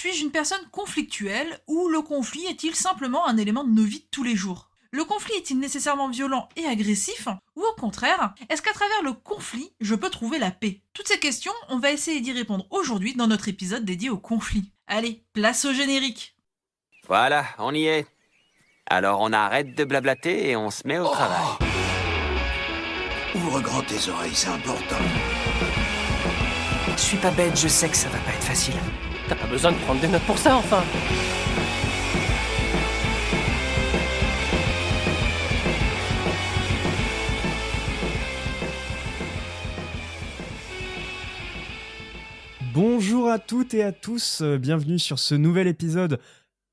Suis-je une personne conflictuelle ou le conflit est-il simplement un élément de nos vies de tous les jours? Le conflit est-il nécessairement violent et agressif? Ou au contraire, est-ce qu'à travers le conflit, je peux trouver la paix? Toutes ces questions, on va essayer d'y répondre aujourd'hui dans notre épisode dédié au conflit. Allez, place au générique. Voilà, on y est. Alors on arrête de blablater et on se met au travail. Ouvre grand tes oreilles, c'est important. Je suis pas bête, je sais que ça va pas être facile. T'as pas besoin de prendre des notes pour ça, enfin. Bonjour à toutes et à tous, bienvenue sur ce nouvel épisode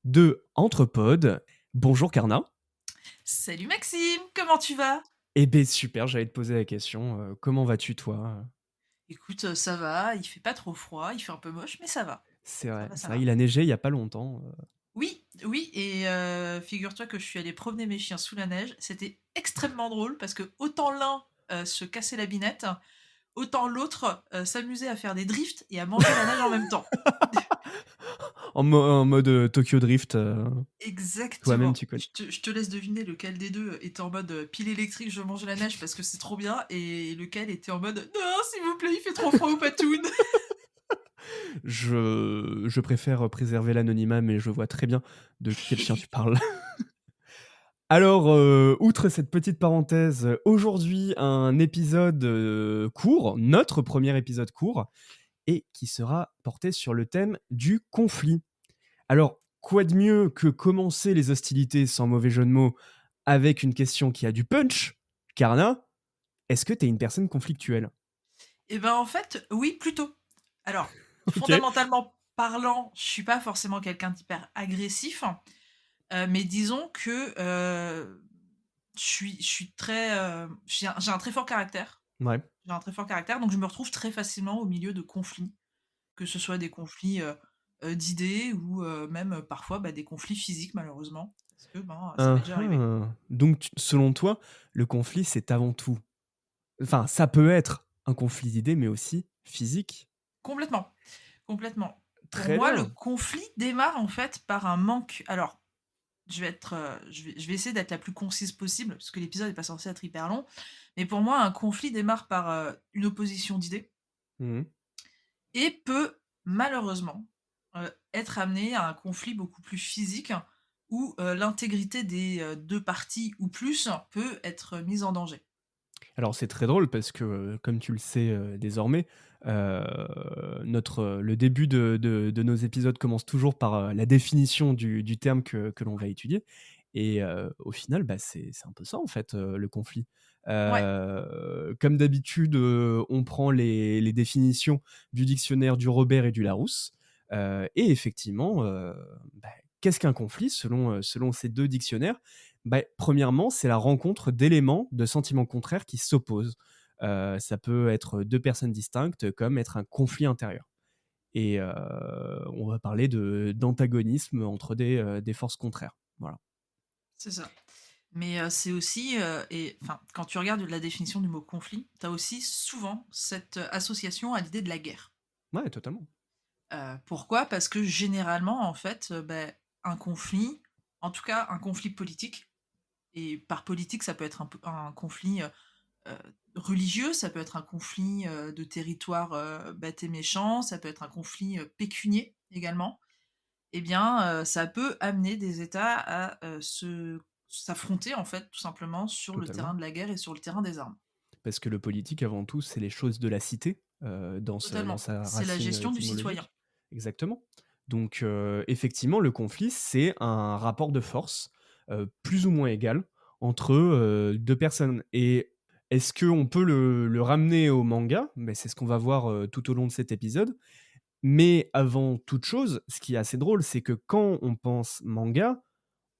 de Entrepod. Bonjour Karna. Salut Maxime, comment tu vas? Eh ben super, j'allais te poser la question, comment vas-tu toi? Écoute, ça va, il fait pas trop froid, il fait un peu moche, mais ça va. C'est Ça vrai, va, c'est ça vrai, va. il a neigé il y a pas longtemps. Oui, oui, et figure-toi que je suis allée promener mes chiens sous la neige. C'était extrêmement drôle parce que autant l'un se cassait la binette, autant l'autre s'amusait à faire des drifts et à manger la neige en même temps. En mode, Tokyo Drift, toi-même Exactement. tu connais. Je te laisse deviner lequel des deux était en mode pile électrique, je mange la neige parce que c'est trop bien, et lequel était en mode non, s'il vous plaît, il fait trop froid au patoun. Je préfère préserver l'anonymat, mais je vois très bien de quel chien tu parles. Alors, outre cette petite parenthèse, aujourd'hui un épisode, court, notre premier épisode court et qui sera porté sur le thème du conflit. Alors, quoi de mieux que commencer les hostilités, sans mauvais jeu de mots, avec une question qui a du punch? Karna, est-ce que t'es une personne conflictuelle? Et ben en fait, oui, plutôt. Alors, Ok. fondamentalement parlant, je suis pas forcément quelqu'un d'hyper agressif. Mais disons que, je suis très, j'ai un très fort caractère. Ouais. J'ai un très fort caractère, donc je me retrouve très facilement au milieu de conflits, que ce soit des conflits, d'idées ou, même, parfois, bah, des conflits physiques malheureusement. Parce que, ben, ça m'est déjà arrivé. Donc, selon toi, le conflit, c'est avant tout. Enfin, ça peut être un conflit d'idées, mais aussi physique. Complètement, complètement. Pour Très moi, le bien. conflit démarre en fait par un manque, alors je vais essayer d'être la plus concise possible, parce que l'épisode n'est pas censé être hyper long. Mais pour moi, un conflit démarre par une opposition d'idées Mhm. et peut malheureusement être amené à un conflit beaucoup plus physique où l'intégrité des deux parties ou plus peut être mise en danger. Alors c'est très drôle parce que, comme tu le sais, désormais, heu, le début de nos épisodes commence toujours par, la définition du terme que l'on va étudier et au final, bah, c'est un peu ça en fait, le conflit. Ouais, Comme d'habitude, on prend les définitions du dictionnaire du Robert et du Larousse, et effectivement, bah, qu'est-ce qu'un conflit selon ces 2 dictionnaires? Bah, premièrement, c'est la rencontre d'éléments de sentiments contraires qui s'opposent. Ça peut être 2 personnes distinctes, comme être un conflit intérieur et on va parler d'antagonisme entre des forces contraires. Voilà. c'est ça. Mais c'est aussi, et enfin, quand tu regardes la définition du mot conflit, tu as aussi souvent cette association à l'idée de la guerre. Ouais, totalement. Pourquoi? Parce que généralement, en fait, un conflit, en tout cas un conflit politique, et par politique, ça peut être un conflit, religieux, ça peut être un conflit, de territoire, bête et méchant, ça peut être un conflit, pécunier également. Eh bien, ça peut amener des États à, se s'affronter, en fait, tout simplement sur le terrain Totalement. de la guerre et sur le terrain des armes. Parce que le politique, avant tout, c'est les choses de la cité, dans Totalement. sa C'est la racine, gestion du citoyen. étymologique. Exactement. Donc, effectivement, le conflit, c'est un rapport de force, plus ou moins égal entre, 2 personnes et est-ce qu'on peut le ramener au manga? Mais c'est ce qu'on va voir, tout au long de cet épisode. Mais avant toute chose, ce qui est assez drôle, c'est que quand on pense manga,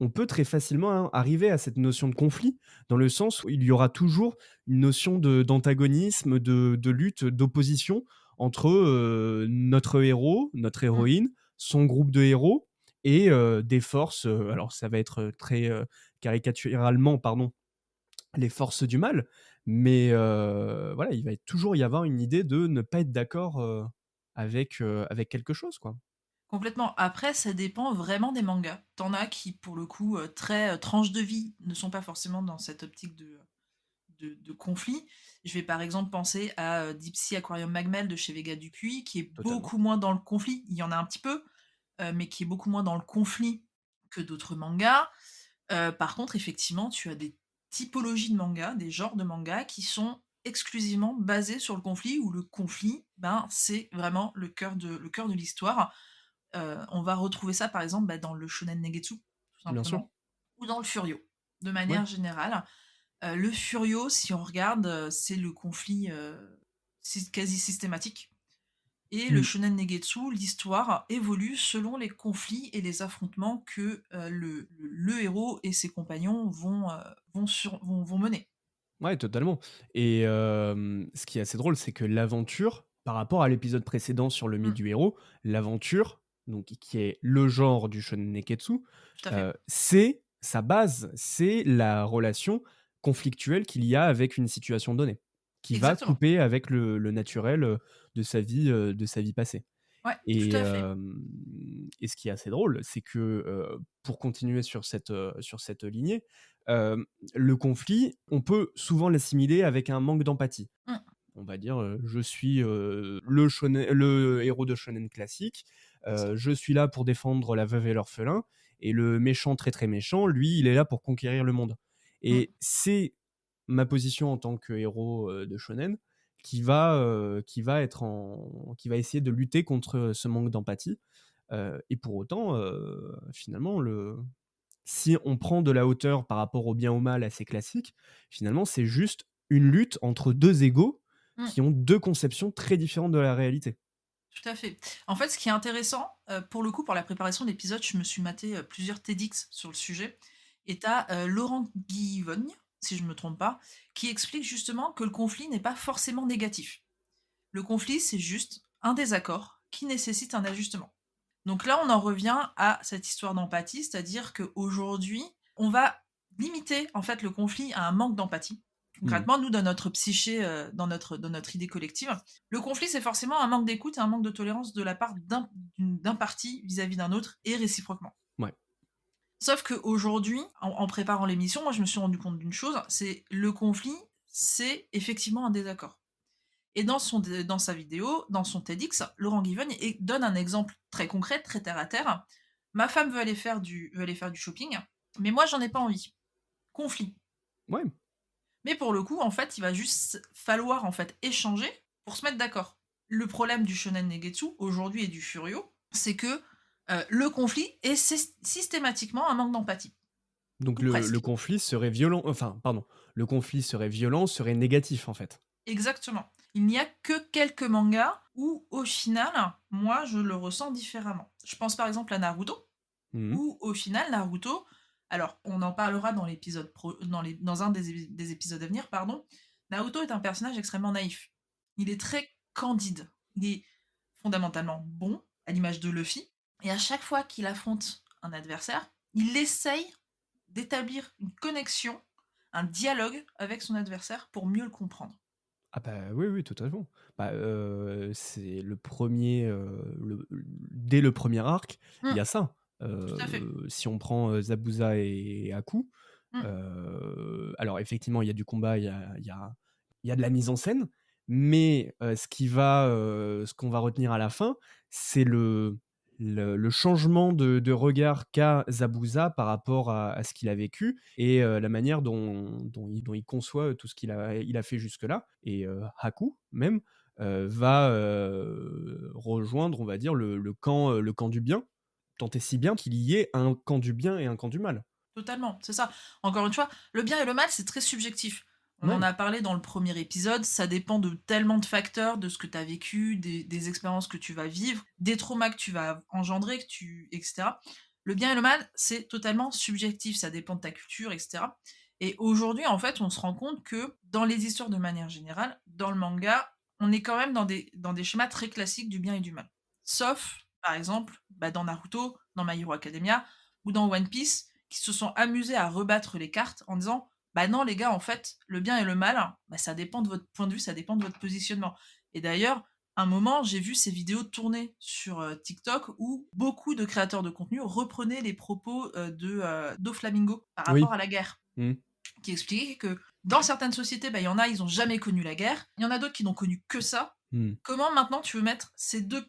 on peut très facilement, hein, arriver à cette notion de conflit, dans le sens où il y aura toujours une notion d'antagonisme, de lutte, d'opposition entre, notre héros, notre Mmh. héroïne, son groupe de héros et des forces, alors ça va être, très, caricaturalement, pardon, les forces du mal, mais voilà, toujours y avoir une idée de ne pas être d'accord, avec quelque chose, quoi. Complètement. Après, ça dépend vraiment des mangas. T'en as qui, pour le coup, très, tranche de vie, ne sont pas forcément dans cette optique de conflit. Je vais par exemple penser à, Deep Sea Aquarium Magmel de chez Vega Dupuis, qui est Totalement. beaucoup moins dans le conflit. Il y en a un petit peu, mais qui est beaucoup moins dans le conflit que d'autres mangas. Par contre, effectivement, tu as des typologies de mangas, des genres de mangas qui sont exclusivement basés sur le conflit, où le conflit, ben, c'est vraiment le cœur de l'histoire. On va retrouver ça, par exemple, bah, dans le shonen negetsu, tout Bien sûr. simplement, ou dans le furio, de Ouais. manière générale. Le furio, si on regarde, c'est le conflit, quasi systématique, et le Mmh. shonen negetsu, l'histoire évolue selon les conflits et les affrontements que, le héros et ses compagnons vont mener. Ouais, totalement. Et ce qui est assez drôle, c'est que l'aventure, par rapport à l'épisode précédent sur le mythe Mmh, du héros, l'aventure, donc qui est le genre du shonen neketsu, tout à fait. c'est sa base, c'est la relation conflictuelle qu'il y a avec une situation donnée, qui va Exactement. couper avec le naturel, de sa vie passée. Ouais, tout Et à fait. ce qui est assez drôle, c'est que, pour continuer sur cette lignée, le conflit, on peut souvent l'assimiler avec un manque d'empathie. Mmh, On va dire, je suis, le héros de shonen classique, c'est ça. je suis là pour défendre la veuve et l'orphelin et le méchant très, très méchant, lui, il est là pour conquérir le monde. Mmh, Et c'est ma position en tant que héros, de shonen qui va essayer de lutter contre ce manque d'empathie, et pour autant, finalement, si on prend de la hauteur par rapport au bien ou mal assez classique, finalement, c'est juste une lutte entre 2 égos mmh. qui ont 2 conceptions très différentes de la réalité. Tout à fait. En fait, ce qui est intéressant, pour le coup, pour la préparation de l'épisode, je me suis maté, plusieurs TEDx sur le sujet, et tu as, Laurent Guivogne, si je ne me trompe pas, qui explique justement que le conflit n'est pas forcément négatif. Le conflit, c'est juste un désaccord qui nécessite un ajustement. Donc là, on en revient à cette histoire d'empathie, c'est-à-dire qu'aujourd'hui, on va limiter en fait le conflit à un manque d'empathie. Mmh. Concrètement, nous, dans notre psyché, dans notre idée collective, le conflit, c'est forcément un manque d'écoute et un manque de tolérance de la part d'un parti vis-à-vis d'un autre et réciproquement. Ouais. Sauf qu'aujourd'hui, en préparant l'émission, moi, je me suis rendu compte d'une chose, c'est le conflit, c'est effectivement un désaccord. Et dans sa vidéo, dans son TEDx, Laurent Guivogne donne un exemple très concret, très terre à terre. Ma femme veut aller faire du shopping, mais moi j'en ai pas envie. Conflit. Ouais. Mais pour le coup, en fait, il va juste falloir en fait échanger pour se mettre d'accord. Le problème du shonen negetsu aujourd'hui et du furio, c'est que le conflit est systématiquement un manque d'empathie, Donc ou le presque. conflit serait violent, enfin, pardon, le conflit serait violent, serait négatif, en fait. Exactement. Il n'y a que quelques mangas où, au final, moi, je le ressens différemment. Je pense par exemple à Naruto, Mmh. où au final, Naruto, alors on en parlera dans l'épisode dans un des épisodes à venir, pardon. Naruto est un personnage extrêmement naïf. Il est très candide. Il est fondamentalement bon, à l'image de Luffy. Et à chaque fois qu'il affronte un adversaire, il essaye d'établir une connexion, un dialogue avec son adversaire pour mieux le comprendre. Ah bah, oui, oui, totalement. Bah, c'est le premier, dès le premier arc, il y Mmh, a ça. tout à fait. Si on prend, Zabuza et Haku, Mmh. alors effectivement, il y a du combat, il y a de la mise en scène, mais ce qu'on va retenir à la fin, c'est le changement de regard qu'a Zabuza par rapport à ce qu'il a vécu et la manière dont il conçoit tout ce qu'il a fait jusque-là. Et Haku, même, va rejoindre, on va dire, le camp du bien, tant et si bien qu'il y ait un camp du bien et un camp du mal. Totalement, c'est ça. Encore une fois, le bien et le mal, c'est très subjectif. On en Ouais. a parlé dans le premier épisode, ça dépend de tellement de facteurs, de ce que tu as vécu, des expériences que tu vas vivre, des traumas que tu vas engendrer, etc. Le bien et le mal, c'est totalement subjectif, ça dépend de ta culture, etc. Et aujourd'hui, en fait, on se rend compte que dans les histoires de manière générale, dans le manga, on est quand même dans des schémas très classiques du bien et du mal. Sauf, par exemple, bah, dans Naruto, dans My Hero Academia ou dans One Piece, qui se sont amusés à rebattre les cartes en disant: «Bah non les gars, en fait, le bien et le mal, bah, ça dépend de votre point de vue, ça dépend de votre positionnement». Et d'ailleurs, un moment, j'ai vu ces vidéos tourner sur, TikTok où beaucoup de créateurs de contenu reprenaient les propos, Doflamingo par rapport Oui. à la guerre. Mmh. Qui expliquait que dans certaines sociétés, bah, il y en a, ils ont jamais connu la guerre. Il y en a d'autres qui n'ont connu que ça. Mmh. Comment maintenant tu veux mettre ces 2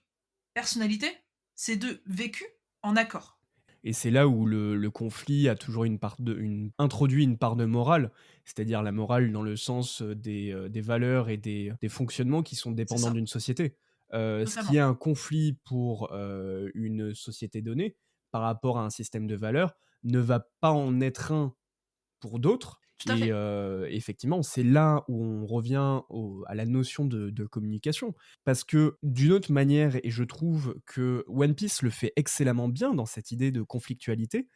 personnalités, ces 2 vécus en accord? Et c'est là où le conflit a toujours introduit une part de morale, c'est-à-dire la morale dans le sens, des valeurs et des fonctionnements qui sont C'est dépendants ça, d'une société. Ce qui est totalement. un conflit pour, une société donnée, par rapport à un système de valeurs, ne va pas en être un pour d'autres. Tout à Et fait. effectivement, c'est là où on revient à la notion de communication. Parce que d'une autre manière, et je trouve que One Piece le fait excellemment bien dans cette idée de conflictualité,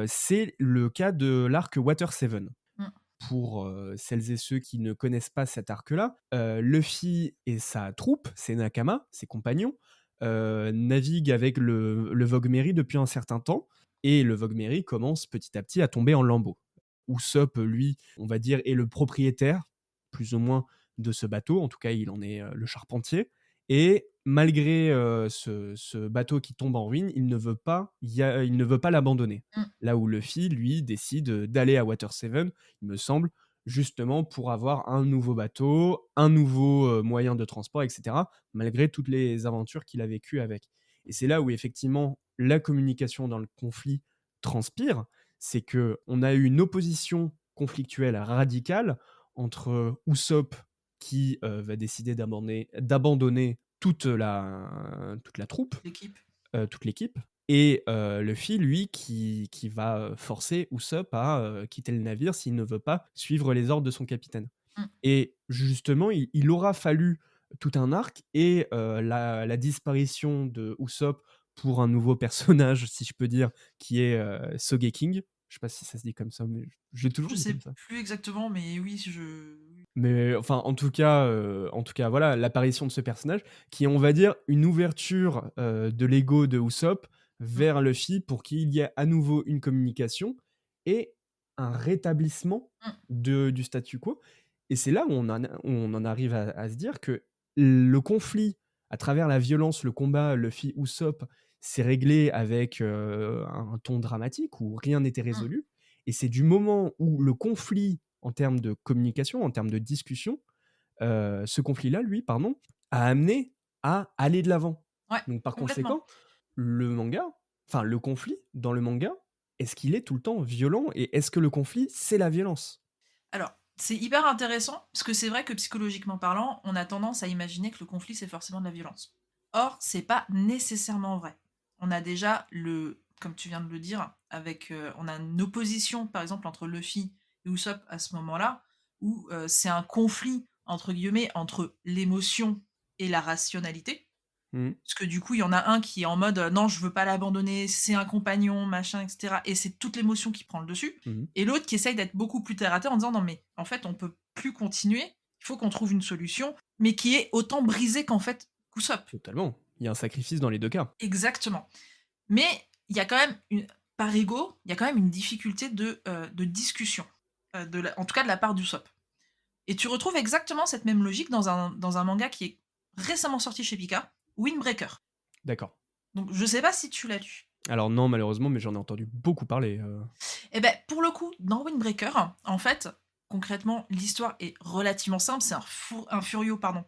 c'est le cas de l'arc Water 7. Mmh. Pour celles et ceux qui ne connaissent pas cet arc-là, Luffy et sa troupe, ses Nakama, ses compagnons, naviguent avec le Vogue Mary depuis un certain temps, et le Vogue Mary commence petit à petit à tomber en lambeaux. Usopp, lui, on va dire, est le propriétaire, plus ou moins, de ce bateau. En tout cas, il en est le charpentier. Et malgré ce bateau qui tombe en ruine, il ne veut pas l'abandonner. Mmh. Là où Luffy, lui, décide d'aller à Water 7, il me semble, justement pour avoir un nouveau bateau, un nouveau moyen de transport, etc., malgré toutes les aventures qu'il a vécues avec. Et c'est là où, effectivement, la communication dans le conflit transpire, c'est que on a eu une opposition conflictuelle radicale entre Usopp qui va décider d'abandonner toute la troupe, L'équipe. toute l'équipe, et Luffy, lui, qui va forcer Usopp à quitter le navire s'il ne veut pas suivre les ordres de son capitaine. Mmh. Et justement, il aura fallu tout un arc et la disparition de Usopp pour un nouveau personnage, si je peux dire, qui est Sogeking. Je sais pas si ça se dit comme ça, mais je l'ai toujours Je dit sais comme ça. plus exactement, mais oui, je Mais enfin, en tout cas, voilà, l'apparition de ce personnage qui est, on va dire, une ouverture, de l'ego de Usopp mmh, vers Luffy pour qu'il y ait à nouveau une communication et un rétablissement mmh, du statu quo. Et c'est là où on en arrive à se dire que le conflit, à travers la violence, le combat Luffy-Usopp, s'est réglé avec, un ton dramatique où rien n'était mmh. résolu. Et c'est du moment où le conflit en termes de communication, en termes de discussion, ce conflit-là, lui, pardon, a amené à aller de l'avant. Ouais, Donc par complètement. conséquent, le conflit dans le manga, est-ce qu'il est tout le temps violent et est-ce que le conflit, c'est la violence? Alors, c'est hyper intéressant parce que c'est vrai que psychologiquement parlant, on a tendance à imaginer que le conflit, c'est forcément de la violence. Or, c'est pas nécessairement vrai. On a déjà comme tu viens de le dire, on a une opposition, par exemple, entre Luffy et Usopp à ce moment-là, où c'est un conflit, entre guillemets, entre l'émotion et la rationalité. Mmh. Parce que du coup, il y en a un qui est en mode, «Non, je veux pas l'abandonner, c'est un compagnon, machin et cetera», et c'est toute l'émotion qui prend le dessus, Mmh. et l'autre qui essaye d'être beaucoup plus terre à terre en disant: «Non mais en fait, on peut plus continuer, il faut qu'on trouve une solution», mais qui est autant brisé qu'en fait Usopp. Totalement. Il y a un sacrifice dans les 2 cas. Exactement. Mais il y a quand même par ego, il y a quand même une difficulté de discussion, en tout cas de la part d'Usopp. Et tu retrouves exactement cette même logique dans un manga qui est récemment sorti chez Pika, Windbreaker. D'accord. Donc je sais pas si tu l'as lu? Alors non, malheureusement, mais j'en ai entendu beaucoup parler, Et ben pour le coup, dans Windbreaker, en fait, concrètement, l'histoire est relativement simple. C'est un Furio, pardon,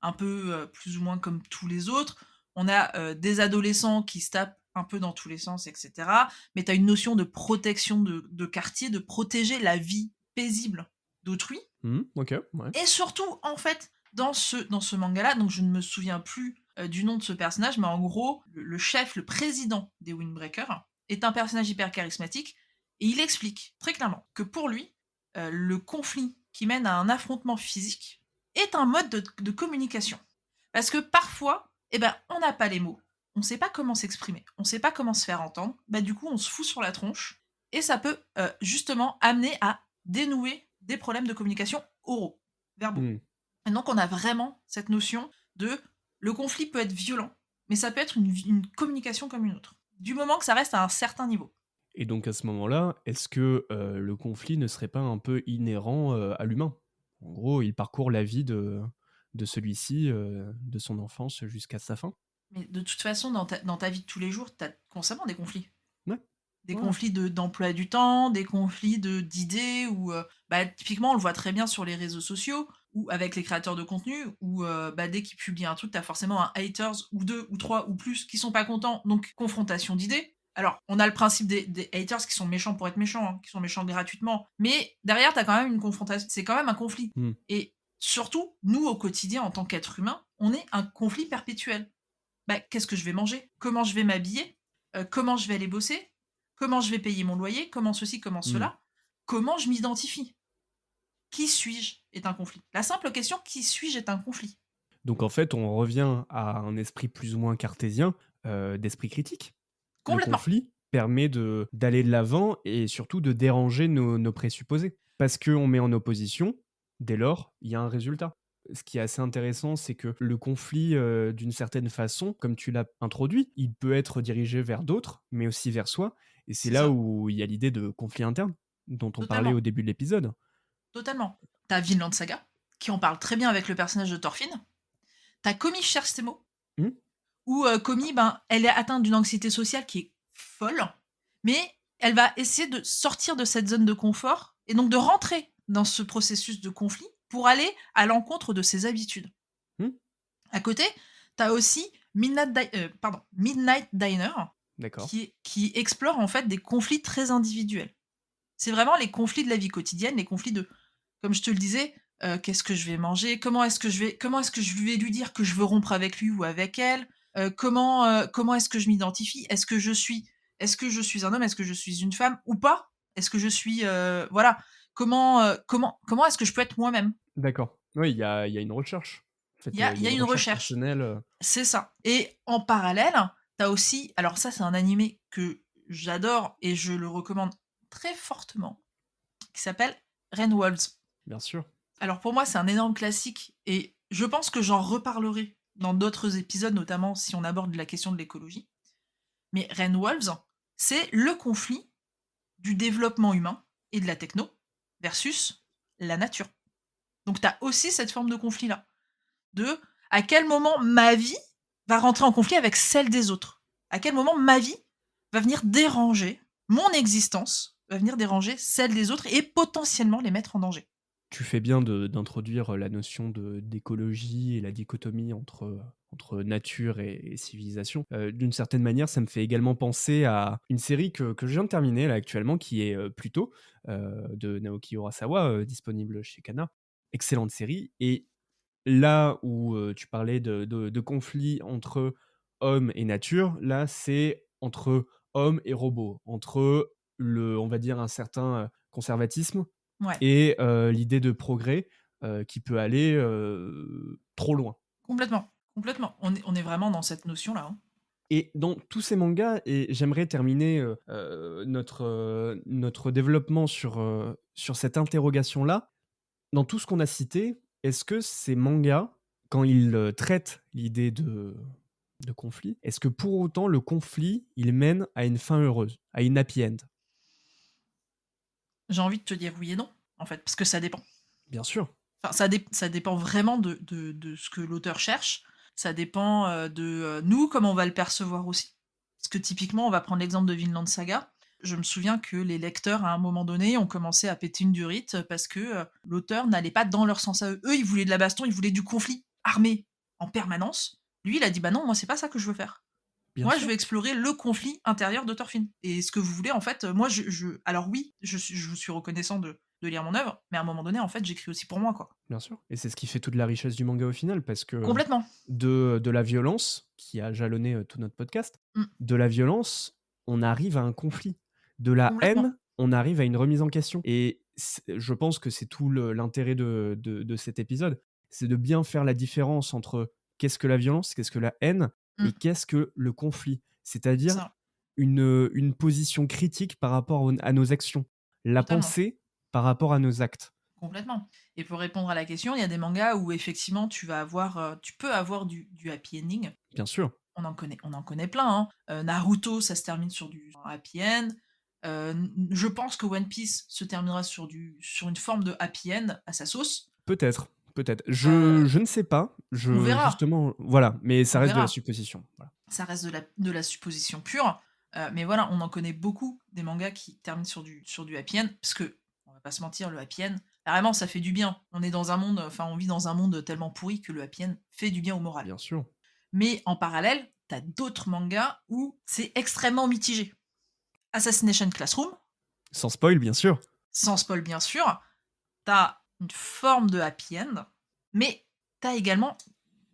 un peu, plus ou moins comme tous les autres. On a, des adolescents qui se tapent un peu dans tous les sens et cetera, mais tu as une notion de protection de quartier, de protéger la vie paisible d'autrui. OK, ouais. Et surtout, en fait, dans ce manga-là, donc je ne me souviens plus, du nom de ce personnage, mais en gros, le chef, le président des Windbreakers est un personnage hyper charismatique, et il explique très clairement que pour lui, le conflit qui mène à un affrontement physique est un mode de communication. Parce que parfois, eh ben, on n'a pas les mots, on ne sait pas comment s'exprimer, on ne sait pas comment se faire entendre, bah, du coup, on se fout sur la tronche, et ça peut, justement amener à dénouer des problèmes de communication oraux, verbaux. Mmh. Et donc on a vraiment cette notion de le conflit peut être violent, mais ça peut être une communication comme une autre. Du moment que ça reste à un certain niveau. Et donc à ce moment-là, est-ce que, le conflit ne serait pas un peu inhérent, à l'humain? En gros, il parcourt la vie de celui-ci, de son enfance jusqu'à sa fin. Mais de toute façon, dans ta vie de tous les jours, tu as constamment des conflits. Ouais, Des ouais, conflits d'emploi du temps, des conflits d'idées ou, bah, typiquement, on le voit très bien sur les réseaux sociaux ou avec les créateurs de contenu où, bah, dès qu'ils publient un truc, tu as forcément un haters ou 2 ou 3 ou plus qui sont pas contents, donc confrontation d'idées. Alors, on a le principe des haters qui sont méchants pour être méchants, hein, qui sont méchants gratuitement, mais derrière, tu as quand même une confrontation, c'est quand même un conflit mmh, et surtout, nous, au quotidien, en tant qu'être humain, on est un conflit perpétuel. Bah, qu'est-ce que je vais manger? Comment je vais m'habiller? Comment je vais aller bosser? Comment je vais payer mon loyer? Comment ceci? Comment mmh. cela? Comment je m'identifie? Qui suis-je? Est un conflit. La simple question qui suis-je est un conflit. Donc en fait, on revient à un esprit plus ou moins cartésien, d'esprit critique. Le Complètement. conflit permet d'aller de l'avant et surtout de déranger nos présupposés. Parce qu'on met en opposition, dès lors, il y a un résultat. Ce qui est assez intéressant, c'est que le conflit, d'une certaine façon, comme tu l'as introduit, il peut être dirigé vers d'autres, mais aussi vers soi. Et c'est C'est là ça. où il y a l'idée de conflit interne, dont on parlait au Totalement. début de l'épisode. Totalement. T'as Vinland Saga, qui en parle très bien avec le personnage de Thorfinn. T'as Komi Scherstemo, Mmh, où Komi, ben, elle est atteinte d'une anxiété sociale qui est folle, mais elle va essayer de sortir de cette zone de confort et donc de rentrer dans ce processus de conflit pour aller à l'encontre de ses habitudes. mmh, À côté, tu as aussi Midnight Diner d'accord. qui explore en fait des conflits très individuels. C'est vraiment les conflits de la vie quotidienne, les conflits de, comme je te le disais, qu'est-ce que je vais manger? Comment est-ce que je vais lui dire que je veux rompre avec lui ou avec elle? Comment est-ce que je m'identifie? Est-ce que je suis un homme? Est-ce que je suis une femme ou pas? Est-ce que je suis, voilà, comment est-ce que je peux être moi-même? D'accord. Oui, il y a une recherche. En fait, Il il y y a a une une recherche recherche. personnelle, C'est ça. Et en parallèle, tu as aussi, alors ça, c'est un animé que j'adore et je le recommande très fortement, qui s'appelle Rain Wolves. bien sûr. Alors pour moi, c'est un énorme classique et je pense que j'en reparlerai dans d'autres épisodes, notamment si on aborde la question de l'écologie. Mais Rain Wolves, c'est le conflit du développement humain et de la techno versus la nature. Donc tu as aussi cette forme de conflit-là. De à quel moment ma vie va rentrer en conflit avec celle des autres? À quel moment ma vie va venir déranger mon existence, va venir déranger celle des autres et potentiellement les mettre en danger? Tu fais bien d'introduire la notion d'écologie et la dichotomie entre nature et civilisation. D'une certaine manière, ça me fait également penser à une série que je viens de terminer là actuellement, qui est Pluto, de Naoki Urasawa, disponible chez Kana. Excellente série. Et là où tu parlais de conflits entre hommes et nature, là c'est entre hommes et robots, entre on va dire un certain conservatisme Ouais, et l'idée de progrès, qui peut aller, trop loin. complètement, complètement. On est vraiment dans cette notion-là, hein. Et dans tous ces mangas, et j'aimerais terminer, notre développement sur cette interrogation-là. Dans tout ce qu'on a cité, est-ce que ces mangas, quand ils, traitent l'idée de conflit, est-ce que pour autant le conflit, il mène à une fin heureuse, à une happy end? J'ai envie de te dire oui et non, en fait, parce que ça dépend. Bien sûr. Enfin, ça dépend vraiment de ce que l'auteur cherche. Ça dépend, nous, comment on va le percevoir aussi. Parce que typiquement, on va prendre l'exemple de Vinland Saga. Je me souviens que les lecteurs, à un moment donné, ont commencé à péter une durite parce que, l'auteur n'allait pas dans leur sens à eux. Eux, ils voulaient de la baston, ils voulaient du conflit armé en permanence. Lui, il a dit: «Bah non, moi, c'est pas ça que je veux faire. Bien Moi, je sûr. veux explorer le conflit intérieur de Thorfinn et ce que vous voulez, en fait, moi, alors oui, je vous suis reconnaissant de lire mon œuvre, mais à un moment donné, en fait, j'écris aussi pour moi, quoi». Bien sûr. Et c'est ce qui fait toute la richesse du manga au final, parce que Complètement. de la violence, qui a jalonné tout notre podcast, Mmh. de la violence, on arrive à un conflit. De la Complètement. haine, on arrive à une remise en question. Et je pense que c'est tout l'intérêt de cet épisode, c'est de bien faire la différence entre qu'est-ce que la violence, qu'est-ce que la haine, Mmh. et qu'est-ce que le conflit. C'est C'est-à-dire ça. une position critique par rapport à nos actions. La Totalement. pensée par rapport à nos actes. Complètement et pour répondre à la question, il y a des mangas où effectivement tu peux avoir du happy ending. Bien sûr. On en connaît plein, hein. Naruto, ça se termine sur du happy end. Je pense que One Piece se terminera sur une forme de happy end à sa sauce. Peut-être, Peut-être. Heu, Je ne sais pas. on verra, Justement, voilà, mais ça on reste de la verra. supposition. Voilà. Ça reste de la supposition pure, mais voilà, on en connaît beaucoup des mangas qui terminent sur du happy end, parce que on va pas se mentir, le happy end, carrément, ça fait du bien. On est dans un monde, enfin, on vit dans un monde tellement pourri que le happy end fait du bien au moral. Bien sûr. Mais en parallèle, t'as d'autres mangas où c'est extrêmement mitigé. Assassination Classroom, Sans spoil, bien sûr. sans spoil bien sûr, t'as une forme de happy end, mais t'as également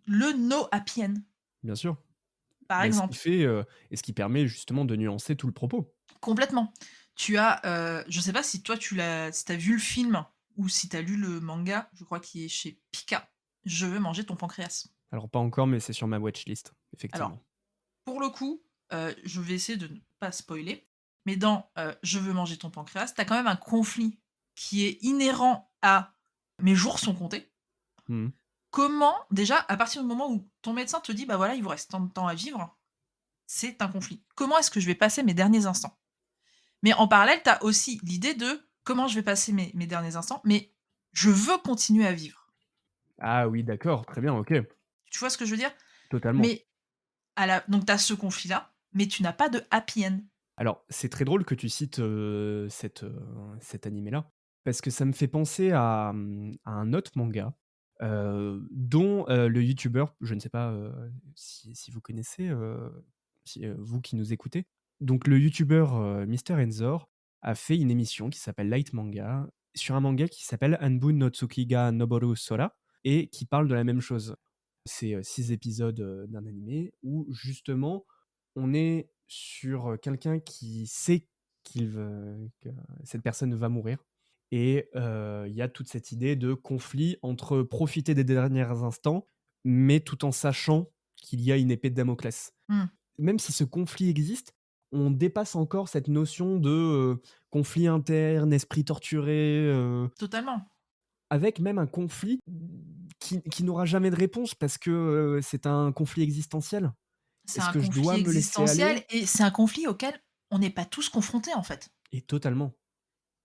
le no happy end, Bien sûr. par Bah, ce qui exemple. fait, et ce qui permet justement de nuancer tout le propos. Complètement. Tu as, je sais pas si toi si tu vu le film ou si tu as lu le manga, je crois qu'il est chez Pika. Je veux manger ton pancréas. Alors pas encore, mais c'est sur ma watchlist, Alors, effectivement. pour le coup, je vais essayer de ne pas spoiler, mais dans, Je veux manger ton pancréas, tu as quand même un conflit qui est inhérent à «mes jours sont comptés». Mmh. Comment déjà, à partir du moment où ton médecin te dit: «Bah, voilà, il vous reste tant de temps à vivre», c'est un conflit. Comment est-ce que je vais passer mes derniers instants? Mais en parallèle, tu as aussi l'idée de: «Comment je vais passer mes derniers instants? Mais je veux continuer à vivre». Ah oui, d'accord, très bien, OK. Tu vois ce que je veux dire? Totalement. Mais donc tu as ce conflit-là, mais tu n'as pas de happy end. Alors, c'est très drôle que tu cites, cet animé-là, parce que ça me fait penser à un autre manga, dont, le youtubeur, je ne sais pas, si vous connaissez, vous qui nous écoutez. Donc le youtubeur, Mister Enzor a fait une émission qui s'appelle Light Manga, sur un manga qui s'appelle Anbun no Tsuki ga Noboru Sora et qui parle de la même chose. C'est, 6 épisodes, d'un animé où justement on est sur, quelqu'un qui sait que cette personne va mourir et il y a toute cette idée de conflit entre profiter des derniers instants, mais tout en sachant qu'il y a une épée de Damoclès. Mmh, Même si ce conflit existe, on dépasse encore cette notion de, conflit interne, esprit torturé, totalement. avec même un conflit qui n'aura jamais de réponse parce que, c'est un conflit existentiel. C'est Est-ce un que je conflit dois me laisser existentiel aller? et c'est un conflit auquel on n'est pas tous confrontés, en fait. Et totalement.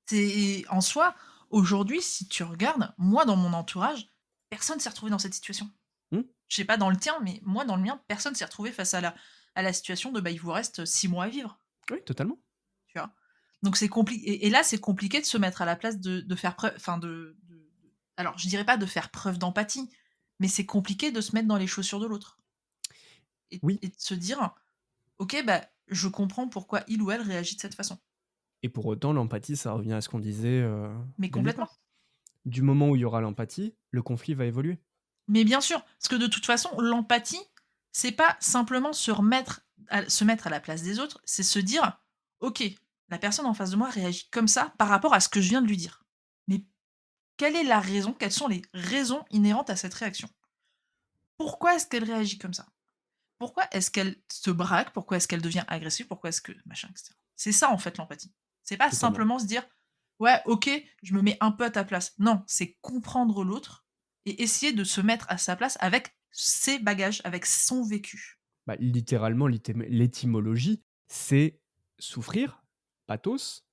C'est en soi, aujourd'hui, si tu regardes, moi, dans mon entourage, personne s'est retrouvé dans cette situation. Mmh, Je sais pas dans le tien, mais moi, dans le mien, personne s'est retrouvé face à la situation de: «Bah, il vous reste 6 mois à vivre». oui, totalement. Tu vois? Donc c'est compliqué et là, c'est compliqué de se mettre à la place de faire preuve enfin alors je dirais pas de faire preuve d'empathie, mais c'est compliqué de se mettre dans les chaussures de l'autre Oui, et de se dire: «OK, bah, je comprends pourquoi il ou elle réagit de cette façon». et pour autant, l'empathie, ça revient à ce qu'on disait, Mais dès le complètement. départ. Du moment où il y aura l'empathie, le conflit va évoluer. Mais bien sûr, parce que de toute façon, l'empathie, c'est pas simplement se mettre à la place des autres, c'est se dire: «OK, la personne en face de moi réagit comme ça par rapport à ce que je viens de lui dire. Mais quelle est la raison? Quelles sont les raisons inhérentes à cette réaction? Pourquoi est-ce qu'elle réagit comme ça? Pourquoi est-ce qu'elle se braque? Pourquoi est-ce qu'elle devient agressive? Pourquoi est-ce que machin et cetera?» C'est ça, en fait, l'empathie. C'est pas Totalement. simplement se dire: «Ouais, OK, je me mets un peu à ta place». Non, c'est comprendre l'autre et essayer de se mettre à sa place avec ses bagages, avec son vécu. Bah, littéralement, l'étymologie, c'est souffrir, pathos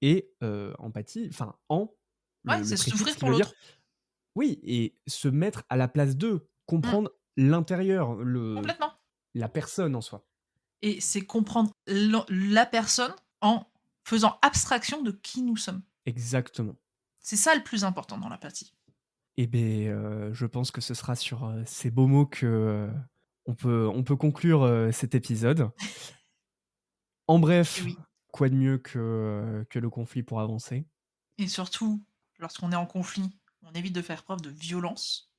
et empathie, enfin, Ouais, le c'est préfixe souffrir qui pour veut dire l'autre. oui, et se mettre à la place d'eux, Mmh, comprendre l'intérieur, complètement la personne en soi. et c'est comprendre la personne en faisant abstraction de qui nous sommes. Exactement. C'est ça le plus important dans l'empathie. Et beh, je pense que ce sera sur, ces beaux mots que, on peut conclure, cet épisode. En Et bref, oui. quoi de mieux que le conflit pour avancer? Et surtout, lorsqu'on est en conflit, on évite de faire preuve de violence,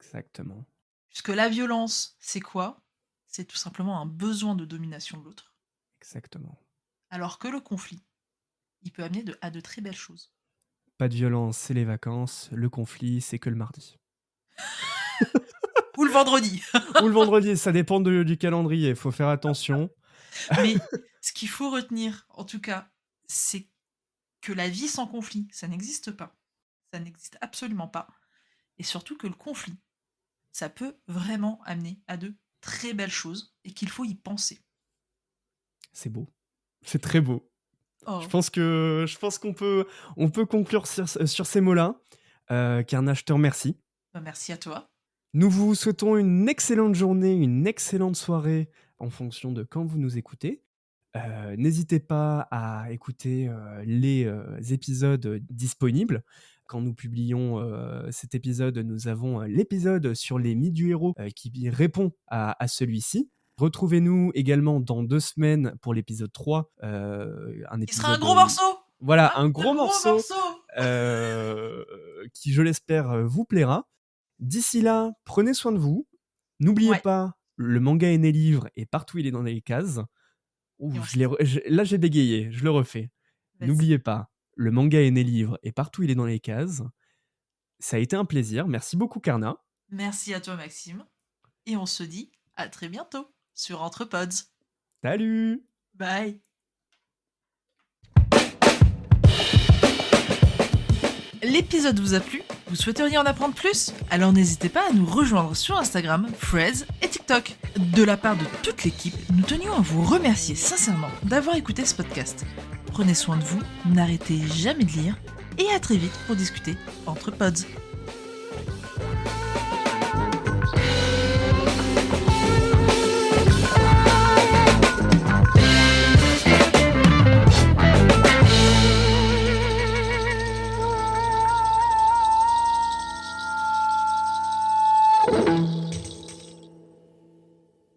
Exactement, puisque la violence, c'est quoi? C'est tout simplement un besoin de domination de l'autre, exactement. alors que le conflit, il peut amener à de très belles choses. Pas de violence, c'est les vacances. Le conflit, c'est que le mardi. Ou le vendredi. Ou le vendredi, ça dépend du calendrier, faut faire attention. Mais ce qu'il faut retenir, en tout cas, c'est que la vie sans conflit, ça n'existe pas. Ça n'existe absolument pas. Et surtout que le conflit, ça peut vraiment amener à de très belles choses et qu'il faut y penser. C'est beau, c'est très beau. Oh, Je pense qu'on peut conclure sur ces mots-là. Carnage, je te remercie. Bah, merci à toi. Nous vous souhaitons une excellente journée, une excellente soirée en fonction de quand vous nous écoutez. N'hésitez pas à écouter les épisodes disponibles. Quand nous publions cet épisode, nous avons l'épisode sur les mythes du héros qui répond à celui-ci. Retrouvez-nous également dans 2 semaines pour l'épisode 3. Un Il sera un épisode, gros morceau! voilà, Hein? un gros morceau qui, je l'espère, vous plaira. D'ici là, prenez soin de vous. N'oubliez Ouais. pas, le manga est né livre et partout il est dans les cases. Ouh, Et on là j'ai bégayé, je le refais. Vas-y. N'oubliez pas, le manga est né livre et partout il est dans les cases. Ça a été un plaisir. Merci beaucoup, Karna. Merci à toi, Maxime. Et on se dit à très bientôt sur Entrepods. Salut! Bye. L'épisode vous a plu? Vous souhaiteriez en apprendre plus? Alors n'hésitez pas à nous rejoindre sur Instagram, Threads et TikTok. De la part de toute l'équipe, nous tenions à vous remercier sincèrement d'avoir écouté ce podcast. Prenez soin de vous, n'arrêtez jamais de lire et à très vite pour discuter entre pods.